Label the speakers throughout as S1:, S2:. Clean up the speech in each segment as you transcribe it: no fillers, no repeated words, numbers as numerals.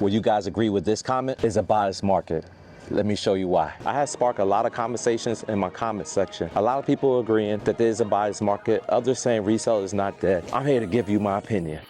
S1: Will you guys agree with this comment? It's a buyer's market. Let me show you why. I have sparked a lot of conversations in my comment section. A lot of people agreeing that there's a buyer's market. Others saying resale is not dead. I'm here to give you my opinion.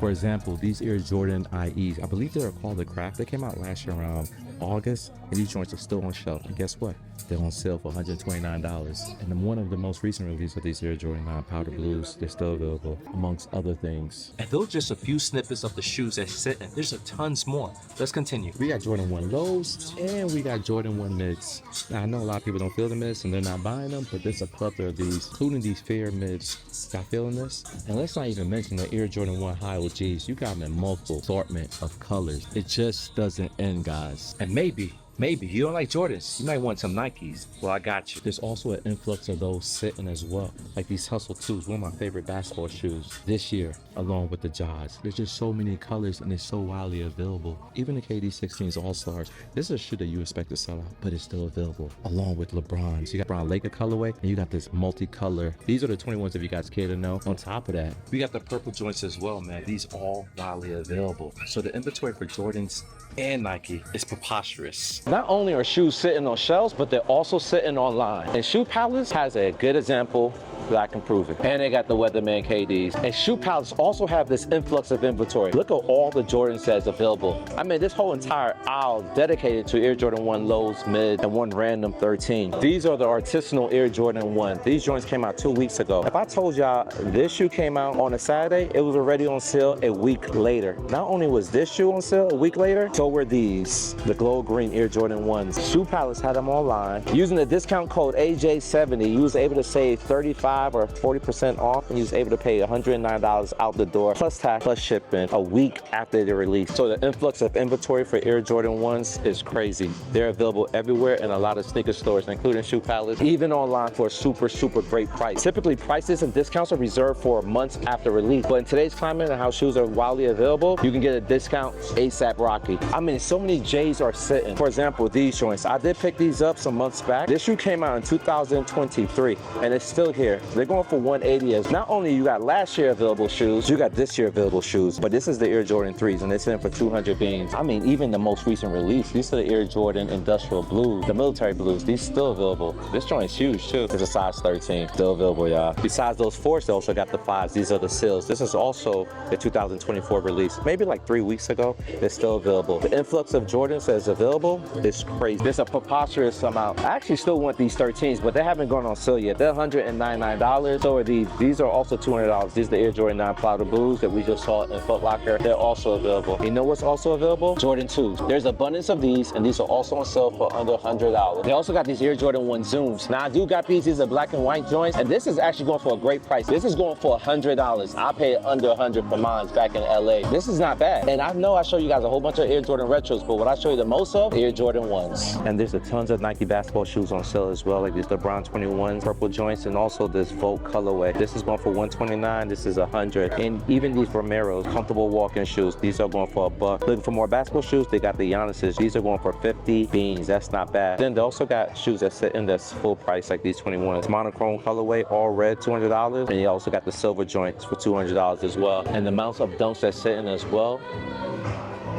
S1: For example, these Air Jordan IEs, I believe they were called the Craft. They came out last year around August, and these joints are still on shelf. And guess what? They're on sale for $129. And then one of the most recent releases of these Air Jordan 9 Powder Blues, they're still available, amongst other things. And those are just a few snippets of the shoes that sit in. There's a tons more. Let's continue. We got Jordan 1 lows, and we got Jordan 1 mids. Now, I know a lot of people don't feel the mids, and they're not buying them, but there's a plethora of these, including these fair mids. Y'all feeling this? And let's not even mention the Air Jordan 1 High OGs. You got them in multiple assortment of colors. It just doesn't end, guys. And maybe you don't like Jordans, you might want some Nikes. Well, I got you. There's also an influx of those sitting as well, like these Hustle 2s, one of my favorite basketball shoes this year, along with the Jaws. There's just so many colors and it's so widely available. Even the KD 16s All-Stars, this is a shoe that you expect to sell out, but it's still available, along with LeBron's. You got Brown Laker colorway, and you got this multicolor. These are the 21s if you guys care to know. On top of that, we got the purple joints as well, man. These all widely available. So the inventory for Jordans and Nike is preposterous. Not only are shoes sitting on shelves, but they're also sitting online. And Shoe Palace has a good example that I can prove it. And they got the Weatherman KDs. And Shoe Palace also have this influx of inventory. Look at all the Jordans that's available. I mean, this whole entire aisle dedicated to Air Jordan 1 lows, mid, and one random 13. These are the artisanal Air Jordan 1. These joints came out 2 weeks ago. If I told y'all this shoe came out on a Saturday, it was already on sale a week later. Not only was this shoe on sale a week later, so were these, the glow green Air Jordan 1s. Shoe Palace had them online. Using the discount code AJ70, you was able to save 35 or 40% off, and you was able to pay $109 out the door, plus tax, plus shipping, a week after the release. So the influx of inventory for Air Jordan 1s is crazy. They're available everywhere in a lot of sneaker stores, including Shoe Palace, even online for a super great price. Typically, prices and discounts are reserved for months after release, but in today's climate and how shoes are widely available, you can get a discount ASAP Rocky. I mean, so many J's are sitting. For example, these joints. I did pick these up some months back. This shoe came out in 2023, and it's still here. They're going for $180. As not only you got last year available shoes, you got this year available shoes, but this is the Air Jordan 3s, and they're selling for 200 beans. I mean, even the most recent release, these are the Air Jordan Industrial Blues, the military blues. These still available. This joint's huge too. It's a size 13, still available, y'all. Besides those 4s, they also got the 5s. These are the Seals. This is also the 2024 release. Maybe like 3 weeks ago. They're still available. The influx of Jordans that's available is crazy. There's a preposterous amount. I actually still want these 13s, but they haven't gone on sale yet. They're $199. So are these. These are also $200. These are the Air Jordan 9 Powder Blues that we just saw in Foot Locker. They're also available. You know what's also available? Jordan 2s. There's abundance of these, and these are also on sale for under $100. They also got these Air Jordan 1 Zooms. Now I do got these. These are black and white joints, and this is actually going for a great price. This is going for $100. I paid under $100 for mine back in LA. This is not bad. And I know I show you guys a whole bunch of Air Jordan retros, but what I show you the most of, Air Jordan 1s. And there's a tons of Nike basketball shoes on sale as well, like these LeBron 21 purple joints, and also this Volt colorway. This is going for $129. This is $100. And even these Romeros, comfortable walking shoes, these are going for $1. Looking for more basketball shoes, they got the Giannis's. These are going for 50 beans. That's not bad. Then they also got shoes that sit in this full price, like these 21s. Monochrome colorway, all red, $200. And you also got the silver joints for $200 as well. And the amounts of dunks that sit in as well,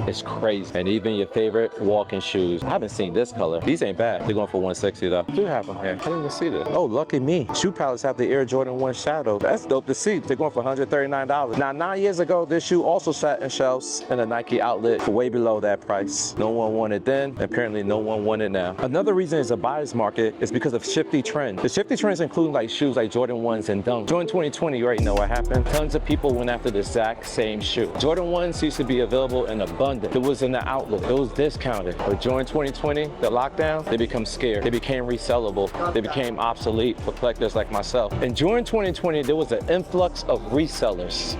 S1: it's crazy. And even your favorite walking shoes. I haven't seen this color. These ain't bad. They're going for $160 though. I do have them here. I didn't even see this. Oh, lucky me. Shoe Palace have the Air Jordan 1 Shadow. That's dope to see. They're going for $139. Now, 9 years ago, this shoe also sat in shelves in a Nike outlet for way below that price. No one wanted then. Apparently, no one wanted now. Another reason it's a buyer's market is because of shifty trends. The shifty trends include like shoes like Jordan 1s and Dunks. Jordan 2020, you already know what happened. Tons of people went after the exact same shoe. Jordan 1s used to be available in abundance. It was in the outlet. It was discounted. But during 2020, the lockdown, they become scared. They became resellable. They became obsolete for collectors like myself. And during 2020, there was an influx of resellers.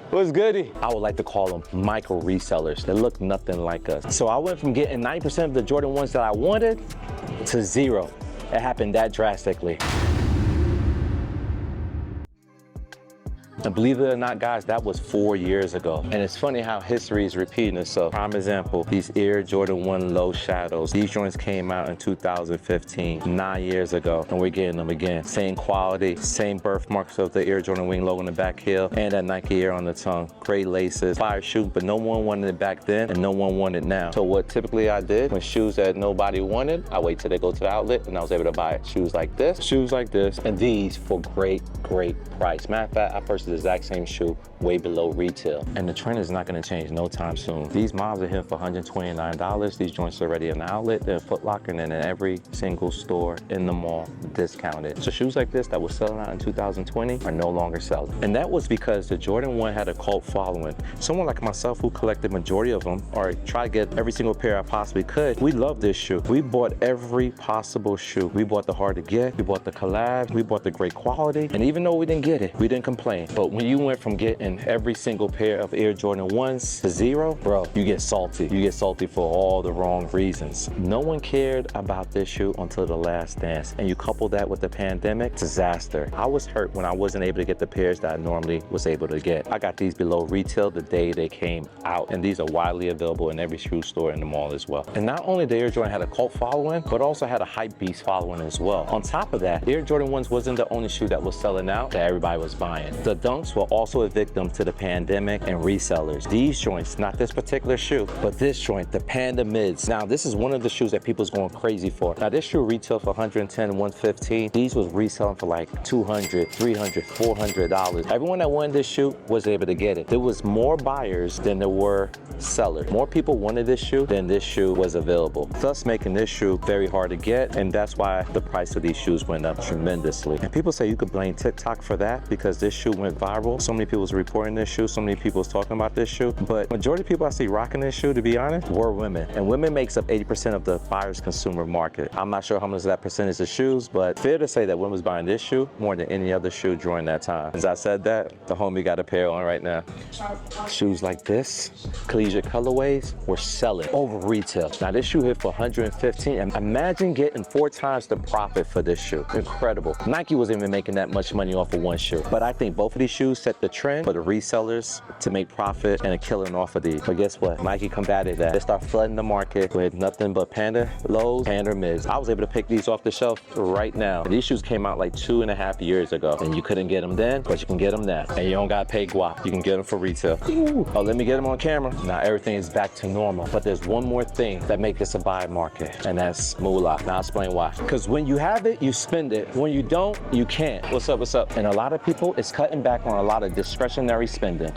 S1: What's goody? I would like to call them micro resellers. They look nothing like us. So I went from getting 90% of the Jordan 1s that I wanted to 0. It happened that drastically. And believe it or not, guys, that was 4 years ago. And it's funny how history is repeating itself. Prime example, these Air Jordan 1 Low Shadows. These joints came out in 2015, 9 years ago, and we're getting them again. Same quality, same birthmarks of the Air Jordan Wing logo on the back heel, and that Nike Air on the tongue. Great laces, fire shoe, but no one wanted it back then, and no one wanted it now. So what typically I did, when shoes that nobody wanted, I wait till they go to the outlet, and I was able to buy it. Shoes like this, and these for great price. Matter of fact, I purchased the exact same shoe way below retail, and the trend is not going to change no time soon. These mobs are here for $129. These joints are already in the outlet, they're Foot Locker, and in every single store in the mall, discounted. So shoes like this that were selling out in 2020 are no longer selling, and that was because the Jordan 1 had a cult following. Someone like myself who collected majority of them, or try to get every single pair I possibly could, we love this shoe. We bought every possible shoe. We bought the hard to get, we bought the collab, we bought the great quality, and even though we didn't get it, we didn't complain. But when you went from getting every single pair of Air Jordan 1s to zero, bro, you get salty. You get salty for all the wrong reasons. No one cared about this shoe until the last dance, and you couple that with the pandemic, disaster. I was hurt when I wasn't able to get the pairs that I normally was able to get. I got these below retail the day they came out, and these are widely available in every shoe store in the mall as well. And not only the Air Jordan had a cult following, but also had a hype beast following as well. On top of that, Air Jordan 1s wasn't the only shoe that was selling out that everybody was buying. The Dunks were also a victim to the pandemic and resellers. These joints, not this particular shoe, but this joint, the Panda mids. Now, this is one of the shoes that people's going crazy for. Now, this shoe retailed for $110, $115. These was reselling for like $200, $300, $400. Everyone that wanted this shoe was able to get it. There was more buyers than there were sellers. More people wanted this shoe than this shoe was available, thus making this shoe very hard to get, and that's why the price of these shoes went up tremendously. And people say you could blame TikTok for that because this shoe went viral. So many people was reporting this shoe, so many people was talking about this shoe, but majority of people I see rocking this shoe, to be honest, were women, and women makes up 80% of the buyer's consumer market. I'm not sure how much of that percentage of shoes, but fair to say that women was buying this shoe more than any other shoe during that time. As I said that, the homie got a pair on right now. Shoes like this, collegiate colorways, were selling over retail. Now this shoe hit for $115, and imagine getting 4 times the profit for this shoe. Incredible. Nike wasn't even making that much money off of one shoe, but I think both of these shoes set the trend for the resellers to make profit and a killing off of these. But guess what? Nike combated that. They start flooding the market with nothing but Panda lows, Panda mids. I was able to pick these off the shelf right now. These shoes came out like 2.5 years ago, and you couldn't get them then, but you can get them now. And you don't gotta pay guap. You can get them for retail. Ooh. Oh, let me get them on camera. Now everything is back to normal, but there's one more thing that makes this a buy market, and that's moolah. Now I'll explain why. Because when you have it, you spend it. When you don't, you can't. What's up, what's up? And a lot of people is cutting back on a lot of discretionary spending.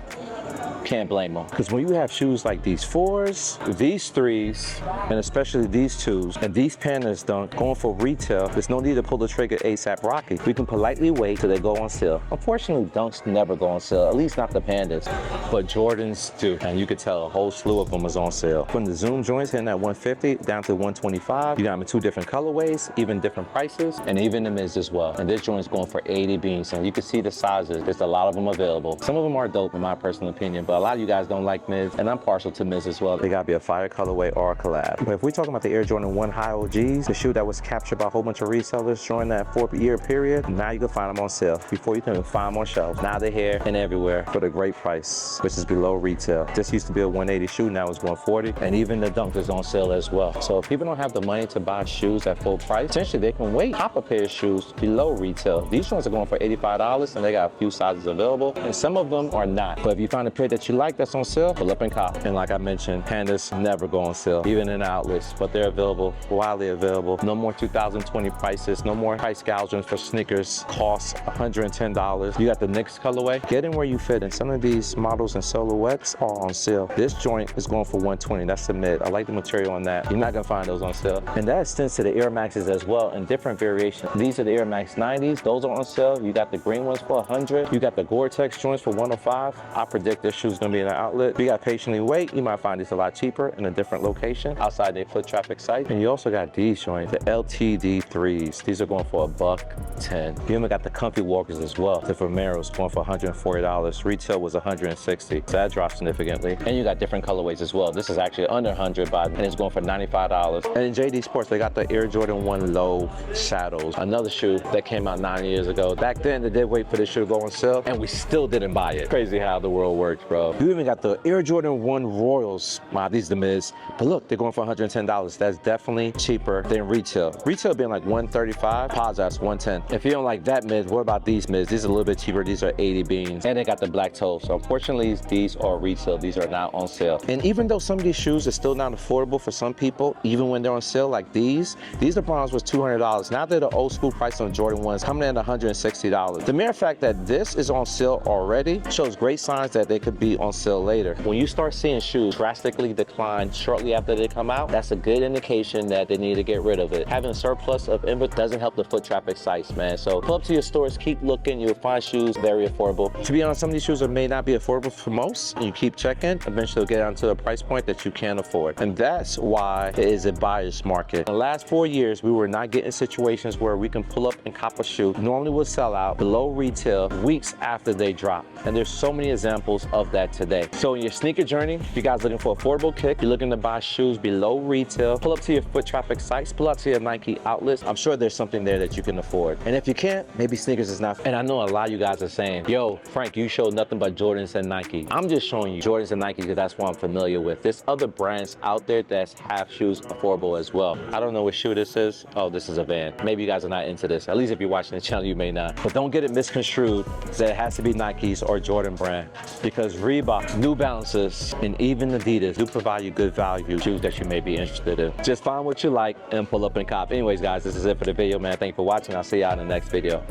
S1: Can't blame them. Because when you have shoes like these 4s, these 3s, and especially these 2s, and these Pandas Dunk going for retail, there's no need to pull the trigger ASAP Rocky. We can politely wait till they go on sale. Unfortunately, Dunks never go on sale, at least not the Pandas, but Jordans do. And you could tell a whole slew of them is on sale. From the Zoom joints hitting at $150 down to $125, you got them in 2 different colorways, even different prices, and even the mids as well. And this joint's going for 80 beans, and you can see the sizes. There's a lot of them available. Some of them are dope in my personal opinion, but a lot of you guys don't like mids, and I'm partial to mids as well. They gotta be a fire colorway or a collab. But if we're talking about the Air Jordan 1 High OGs, the shoe that was captured by a whole bunch of resellers during that 4-year period, now you can find them on sale. Before you can even find them on shelves. Now they're here and everywhere for a great price, which is below retail. This used to be a 180 shoe, now it's 140, and even the Dunk is on sale as well. So if people don't have the money to buy shoes at full price, potentially they can wait, hop a pair of shoes below retail. These ones are going for $85, and they got a few sizes available, and some of them are not. But if you find a pair that you like that's on sale, pull up and cop. And like I mentioned, Pandas never go on sale, even in the outlets, but they're available, widely available. No more 2020 prices, no more price gouging for sneakers, cost $110. You got the Knicks colorway, get in where you fit, and some of these models and silhouettes are on sale. This joint is going for $120, that's the mid. I like the material on that. You're not gonna find those on sale. And that extends to the Air Maxes as well in different variations. These are the Air Max 90s, those are on sale. You got the green ones for $100. You got the Gore-Tex joints for $105. I predict this shoe's shoes gonna be in the outlet. If you got patiently wait, you might find these a lot cheaper in a different location outside their foot traffic site. And you also got these joints, the LTD3s. These are going for $110. You even got the comfy walkers as well. The Vomeros going for $140. Retail was $160, so that dropped significantly. And you got different colorways as well. This is actually under 100 by, and it's going for $95. And in JD Sports, they got the Air Jordan 1 Low Shadows, another shoe that came out 9 years ago. Back then, they did wait for this shoe to go on sale, and we still didn't buy it. Crazy how the world works, bro. You even got the Air Jordan 1 Royals. Wow, these are the mids, but look, they're going for $110. That's definitely cheaper than retail. Retail being like $135, pause that's $110. If you don't like that mid, what about these mids? These are a little bit cheaper. These are 80 beans, and they got the black toe. So unfortunately, these are retail. These are not on sale. And even though some of these shoes are still not affordable for some people, even when they're on sale, like these LeBrons was $200. Now they're the old school price on Jordan 1s, coming in at $160. The mere fact that this is on sale already shows great signs that they could be on sale later. When you start seeing shoes drastically decline shortly after they come out, that's a good indication that they need to get rid of it. Having a surplus of inventory doesn't help the foot traffic sites, man. So pull up to your stores, keep looking, you'll find shoes very affordable. To be honest, some of these shoes may not be affordable for most, and you keep checking, eventually you'll get down to a price point that you can't afford. And that's why it is a buyer's market. In the last 4 years, we were not getting situations where we can pull up and cop a shoe. Normally will sell out below retail weeks after they drop. And there's so many examples of that today. So in your sneaker journey, if you guys looking for affordable kick, you're looking to buy shoes below retail, pull up to your foot traffic sites, pull up to your Nike outlets. I'm sure there's something there that you can afford. And if you can't, maybe sneakers is not. And I know a lot of you guys are saying, yo, Frank, you showed nothing but Jordans and Nike. I'm just showing you Jordans and Nike because that's what I'm familiar with. There's other brands out there that have shoes affordable as well. I don't know what shoe this is. Oh, this is a Van. Maybe you guys are not into this. At least if you're watching the channel, you may not. But don't get it misconstrued that it has to be Nikes or Jordan brand, because Reebok, New Balances, and even Adidas do provide you good value shoes that you may be interested in. Just find what you like and pull up and cop. Anyways, guys, this is it for the video, man. Thank you for watching. I'll see y'all in the next video.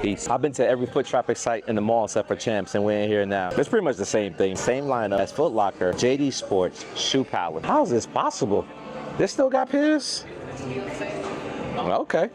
S1: Peace. I've been to every foot traffic site in the mall except for Champs, and we're in here now. It's pretty much the same thing. Same lineup as Foot Locker, JD Sports, Shoe Palace. How is this possible? They still got pairs? Okay.